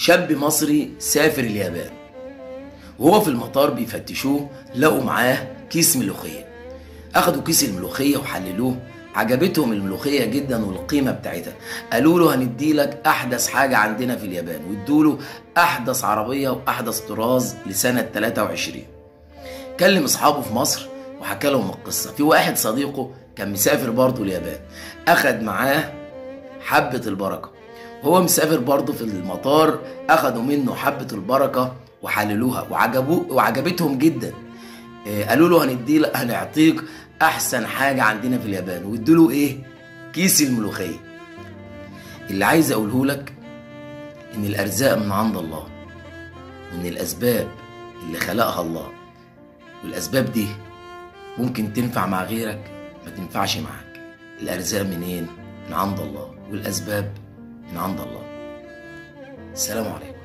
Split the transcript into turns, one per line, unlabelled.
شاب مصري سافر اليابان، وهو في المطار بيفتشوه لقوا معاه كيس ملوخية. أخدوا كيس الملوخية وحللوه، عجبتهم الملوخية جدا والقيمة بتاعتها. قالوا له هنديلك أحدث حاجة عندنا في اليابان، وادوله أحدث عربية وأحدث طراز لسنة 23. كلم أصحابه في مصر وحكى لهم القصة. في واحد صديقه كان مسافر برضه اليابان، أخد معاه حبة البركة. هو مسافر برضه في المطار، أخدوا منه حبة البركة وحللوها وعجبتهم جدا. قالوا له هنعطيك أحسن حاجة عندنا في اليابان، وادوا له إيه؟ كيس الملوخية. اللي عايز أقوله لك إن الأرزاق من عند الله، وإن الأسباب اللي خلقها الله، والأسباب دي ممكن تنفع مع غيرك ما تنفعش معاك. الأرزاق منين؟ من عند الله، والأسباب من عند الله. السلام عليكم.